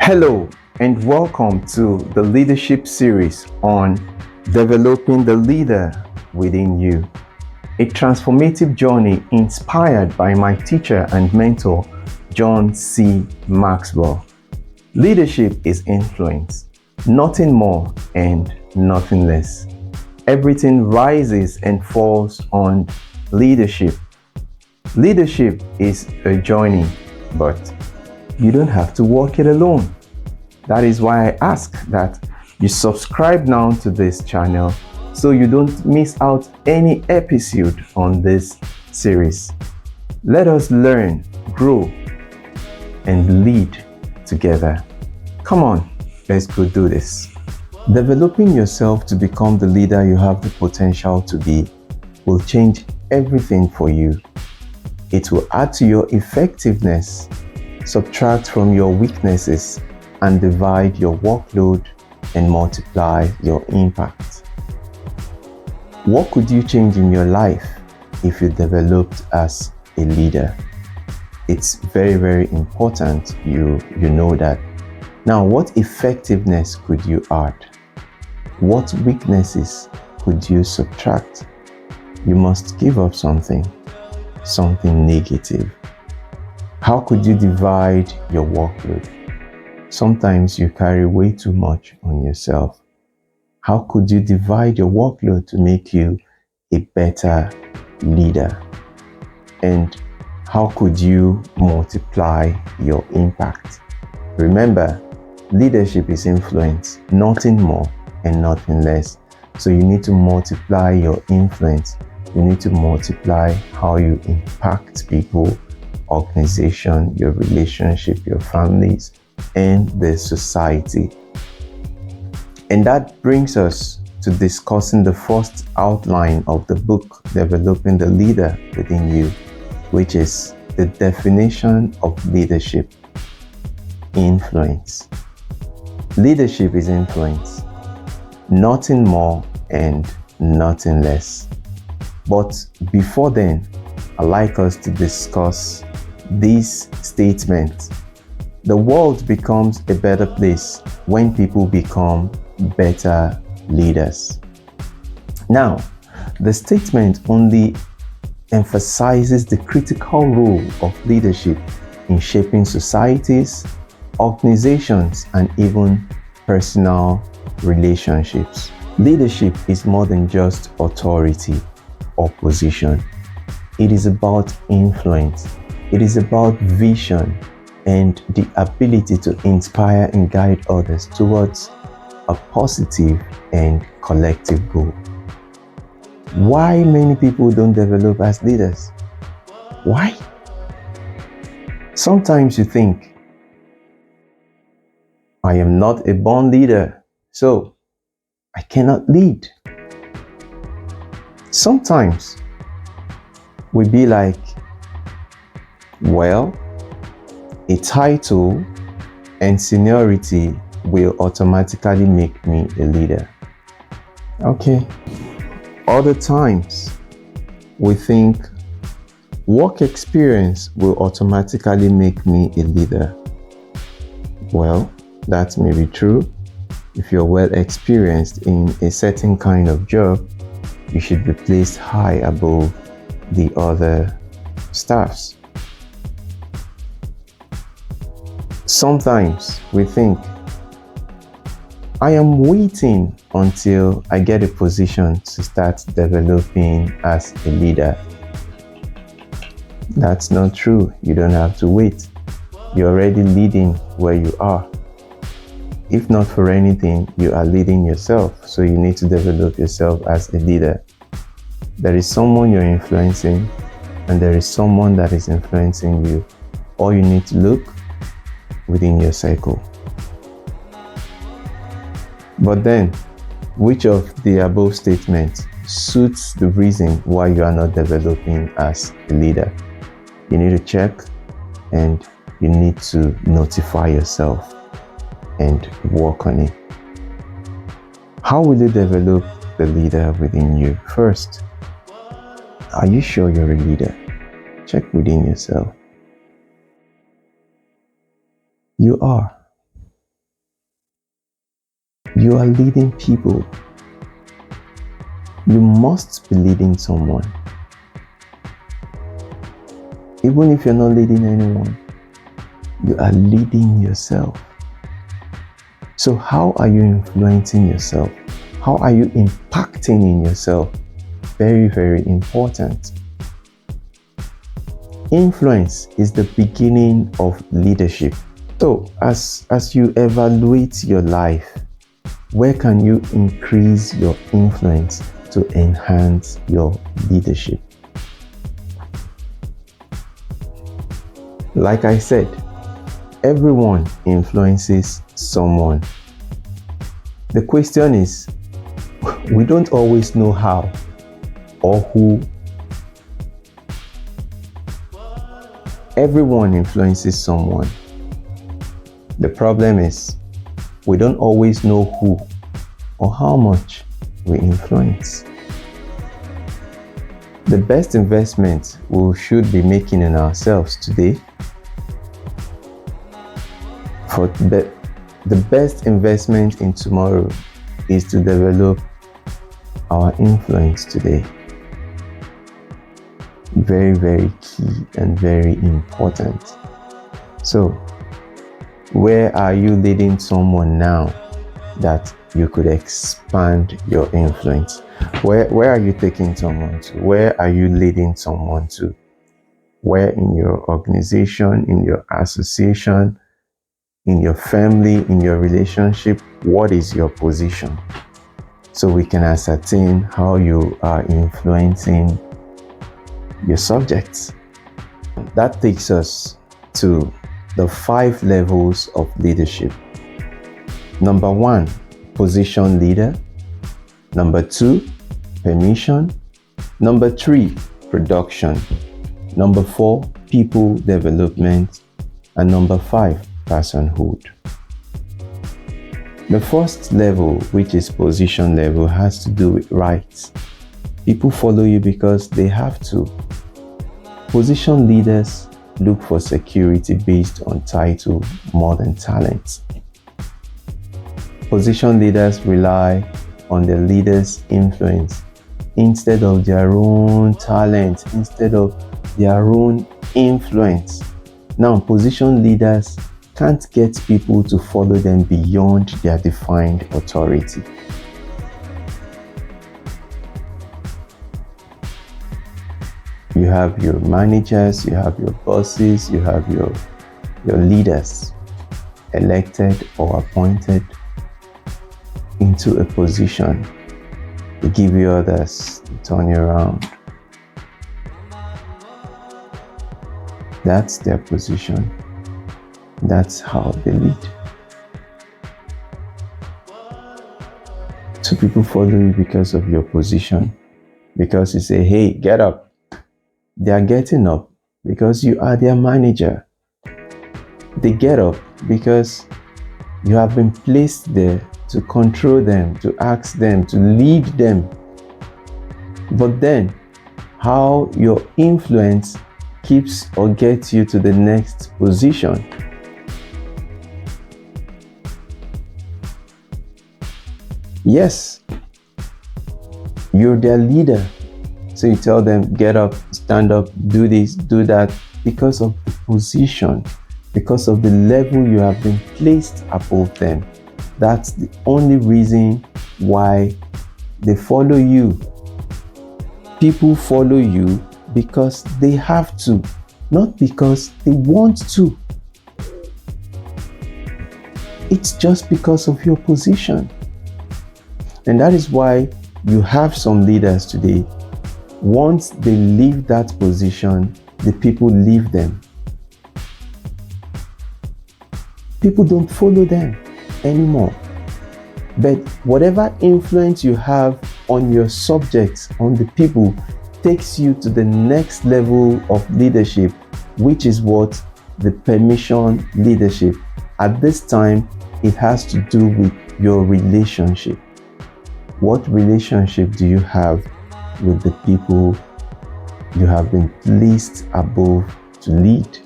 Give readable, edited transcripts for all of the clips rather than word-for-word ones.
Hello and welcome to the leadership series on developing the leader within you. A transformative journey inspired by my teacher and mentor, John C. Maxwell. Leadership is influence, nothing more and nothing less. Everything rises and falls on leadership. Leadership is a journey, but you don't have to walk it alone. That is why I ask that you subscribe now to this channel so you don't miss out any episode on this series. Let us learn, grow, and lead together. Come on, let's go do this. Developing yourself to become the leader you have the potential to be will change everything for you. It will add to your effectiveness, subtract from your weaknesses, and divide your workload and multiply your impact. What could you change in your life if you developed as a leader? It's very, very important you know that. Now, what effectiveness could you add? What weaknesses could you subtract? You must give up something negative. How could you divide your workload? Sometimes you carry way too much on yourself. How could you divide your workload to make you a better leader? And how could you multiply your impact? Remember, leadership is influence, nothing more and nothing less. So you need to multiply your influence. You need to multiply how you impact people, organization, your relationship, your families, and the society. And that brings us to discussing the first outline of the book, Developing the Leader Within You, which is the definition of leadership: influence. Leadership is influence, nothing more and nothing less. But before then, I'd like us to discuss this statement: the world becomes a better place when people become better leaders. Now, the statement only emphasizes the critical role of leadership in shaping societies, organizations, and even personal relationships. Leadership is more than just authority or position. It is about influence. It is about vision and the ability to inspire and guide others towards a positive and collective goal. Why many people don't develop as leaders? Why? Sometimes you think, I am not a born leader, so I cannot lead. Sometimes we be like, well, a title and seniority will automatically make me a leader. Okay. Other times, we think work experience will automatically make me a leader. Well, that may be true. If you're well experienced in a certain kind of job, you should be placed high above the other staffs. Sometimes we think, I am waiting until I get a position to start developing as a leader. That's not true. You don't have to wait. You're already leading where you are. If not for anything, you are leading yourself. So you need to develop yourself as a leader. There is someone you're influencing, and there is someone that is influencing you. All you need to look within your cycle. But then, which of the above statements suits the reason why you are not developing as a leader? You need to check, and you need to notify yourself and work on it. How will you develop the leader within you? First, are you sure you're a leader? Check within yourself. You are. You are leading people. You must be leading someone. Even if you're not leading anyone, you are leading yourself. So how are you influencing yourself? How are you impacting in yourself? Very, very important. Influence is the beginning of leadership. So as you evaluate your life, where can you increase your influence to enhance your leadership? Like I said, everyone influences someone. The question is, we don't always know how or who. Everyone influences someone. The problem is, we don't always know who or how much we influence. The best investment we should be making in ourselves today, for the best investment in tomorrow, is to develop our influence today. Very, very key and very important. So, where are you leading someone now that you could expand your influence? Where are you taking someone to? Where are you leading someone to? Where in your organization, in your association, in your family, in your relationship, what is your position? So we can ascertain how you are influencing your subjects. That takes us to the 5 levels of leadership. Number 1, position leader. Number 2, permission. Number 3, production. Number 4, people development. And number 5, personhood. The first level, which is position level, has to do with rights. People follow you because they have to. Position leaders look for security based on title more than talent. Position leaders rely on the leader's influence instead of their own talent, instead of their own influence. Now, position leaders can't get people to follow them beyond their defined authority. You have your managers, you have your bosses, you have your leaders elected or appointed into a position. They give you orders, they turn you around. That's their position. That's how they lead. So people follow you because of your position. Because you say, hey, get up. They are getting up because you are their manager. They get up because you have been placed there to control them, to ask them, to lead them. But then, how your influence keeps or gets you to the next position. Yes, you're their leader. So you tell them, get up, stand up, do this, do that, because of the position, because of the level you have been placed above them. That's the only reason why they follow you. People follow you because they have to, not because they want to. It's just because of your position. And that is why you have some leaders today. Once they leave that position, the people leave them. People don't follow them anymore. But whatever influence you have on your subjects, on the people, takes you to the next level of leadership, which is what? The permission leadership. At this time, it has to do with your relationship. What relationship do you have with the people you have been placed above to lead?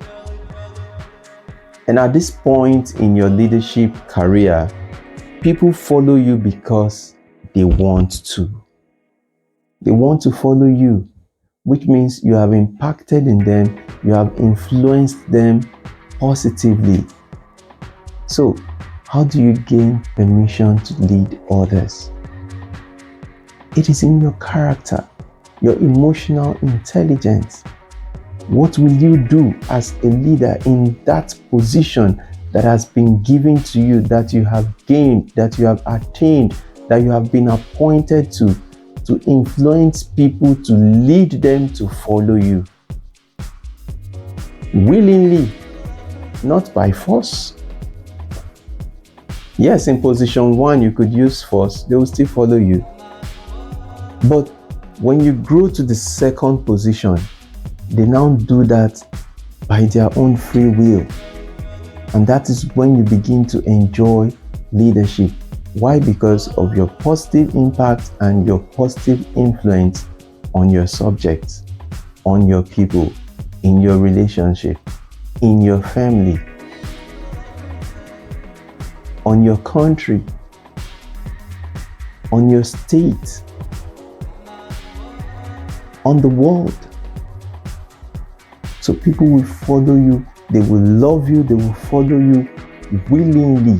And at this point in your leadership career, People follow you because they want to. They want to follow you, which means you have impacted in them, you have influenced them positively. So, how do you gain permission to lead others? It is in your character, your emotional intelligence. What will you do as a leader in that position that has been given to you, that you have gained, that you have attained, that you have been appointed to influence people, to lead them to follow you? Willingly, not by force. Yes, in position 1, you could use force, they will still follow you. But when you grow to the second position, they now do that by their own free will. And that is when you begin to enjoy leadership. Why? Because of your positive impact and your positive influence on your subjects, on your people, in your relationship, in your family, on your country, on your state, on the world. So people will follow you, they will love you, they will follow you willingly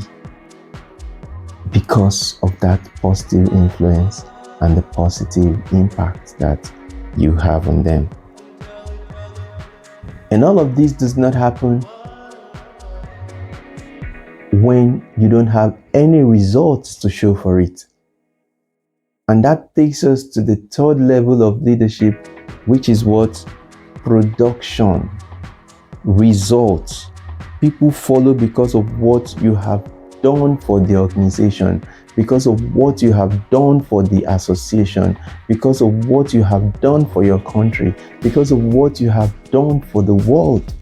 because of that positive influence and the positive impact that you have on them. And all of this does not happen when you don't have any results to show for it. And that takes us to the third level of leadership, which is what? Production, results. People follow because of what you have done for the organization, because of what you have done for the association, because of what you have done for your country, because of what you have done for the world,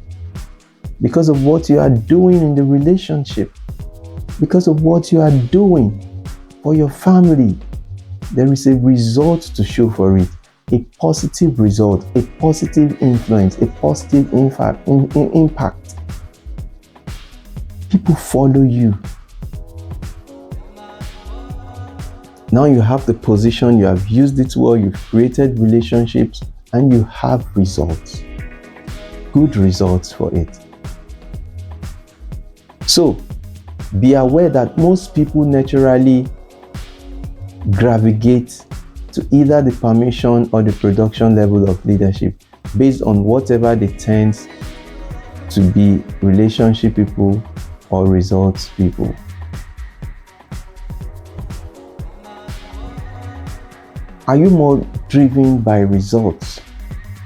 because of what you are doing in the relationship, because of what you are doing for your family. There is a result to show for it, a positive result, a positive influence, a positive impact. People follow you. Now you have the position, you have used it well, you've created relationships, and you have results. Good results for it. So, be aware that most people naturally gravitate to either the permission or the production level of leadership based on whatever they tend to be, relationship people or results people. Are you more driven by results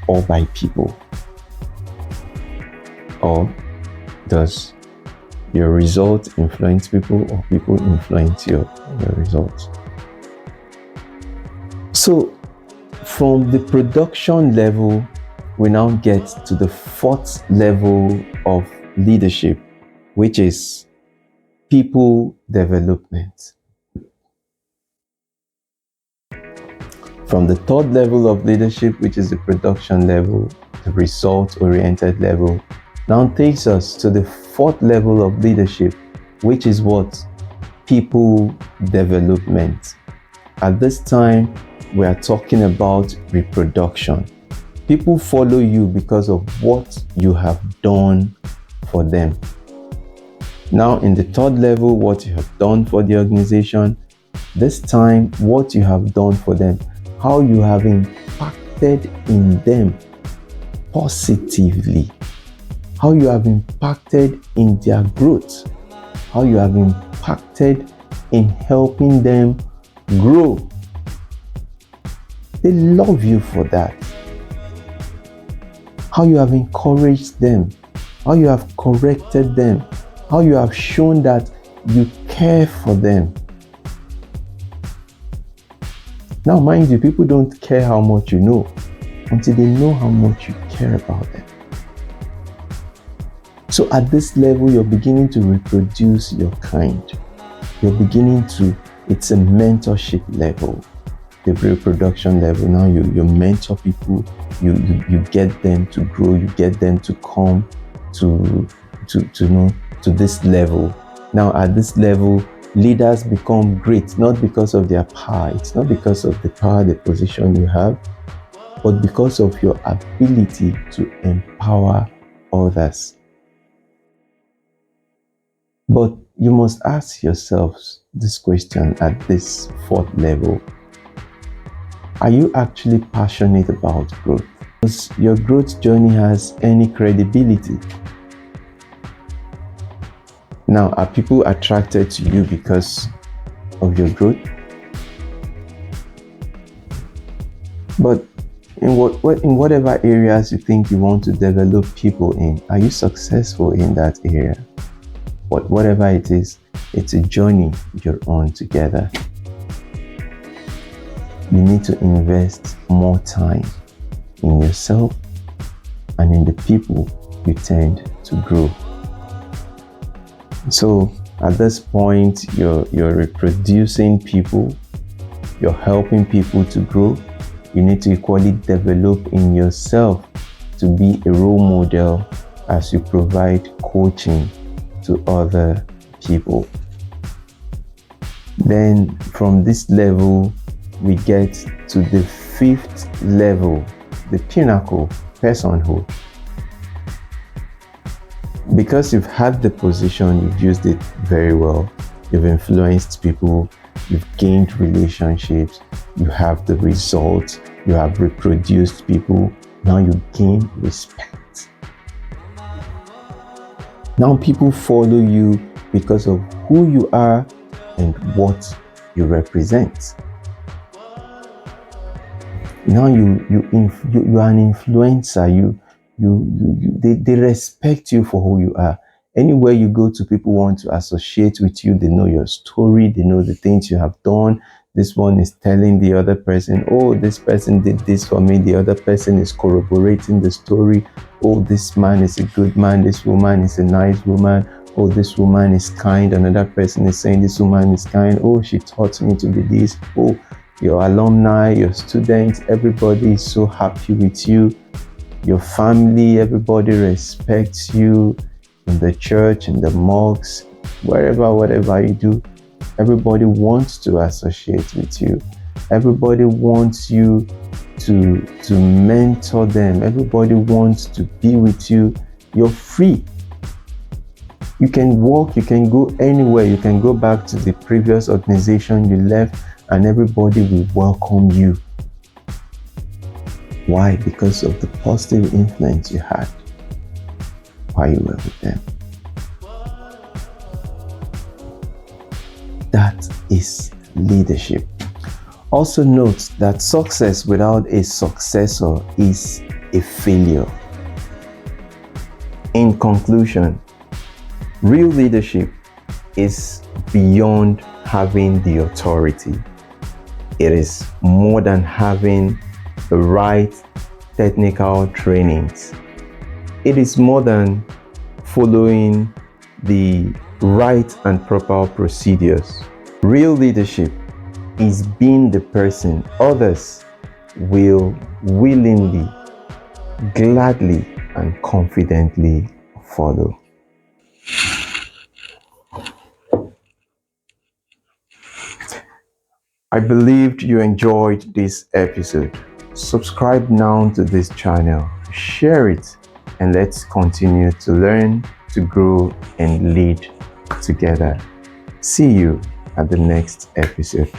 or by people? Or does your result influence people or people influence your results? So from the production level, we now get to the fourth level of leadership, which is people development. From the third level of leadership, which is the production level, the result-oriented level, now takes us to the fourth level of leadership, which is what? People development. At this time, we are talking about reproduction. People follow you because of what you have done for them. Now, in the third level, what you have done for the organization, this time, what you have done for them, how you have impacted in them positively, how you have impacted in their growth, how you have impacted in helping them grow. They love you for that. How you have encouraged them, how you have corrected them, how you have shown that you care for them. Now, mind you, people don't care how much you know until they know how much you care about them. So at this level, you're beginning to reproduce your kind. You're beginning to, it's a mentorship level, the reproduction level. Now you mentor people, you get them to grow, you get them to come to this level. Now at this level, Leaders become great not because of their power. It's not because of the power, the position you have, but because of your ability to empower others. But you must ask yourselves this question at this fourth level. Are you actually passionate about growth? Does your growth journey has any credibility? Now, are people attracted to you because of your growth? But in whatever areas you think you want to develop people in, are you successful in that area? But whatever it is, it's a journey you're on together. You need to invest more time in yourself and in the people you tend to grow. So at this point, you're reproducing people, you're helping people to grow. You need to equally develop in yourself to be a role model as you provide coaching to other people. Then from this level, we get to the fifth level, the pinnacle, personhood. Because you've had the position, you've used it very well, you've influenced people, you've gained relationships, you have the results, you have reproduced people, now you gain respect. Now people follow you because of who you are and what you represent. Now you are an influencer. They respect you for who you are. Anywhere you go to, people want to associate with you. They know your story. They know the things you have done. This one is telling the other person, oh, this person did this for me. The other person is corroborating the story. Oh, this man is a good man. This woman is a nice woman. Oh, this woman is kind. Another person is saying this woman is kind. Oh, she taught me to be this. Oh, your alumni, your students, everybody is so happy with you. Your family, everybody respects you in the church, in the mosques, whatever you do. Everybody wants to associate with you. Everybody wants you to mentor them. Everybody wants to be with you. You're free. You can walk, you can go anywhere. You can go back to the previous organization you left and everybody will welcome you. Why? Because of the positive influence you had while you were with them. That is leadership. Also note that success without a successor is a failure. In conclusion, real leadership is beyond having the authority. It is more than having the right technical trainings. It is more than following the right and proper procedures. Real leadership is being the person others will willingly, gladly, and confidently follow. I believed you enjoyed this episode. Subscribe now to this channel, share it, and let's continue to learn, to grow, and lead together. See you at the next episode.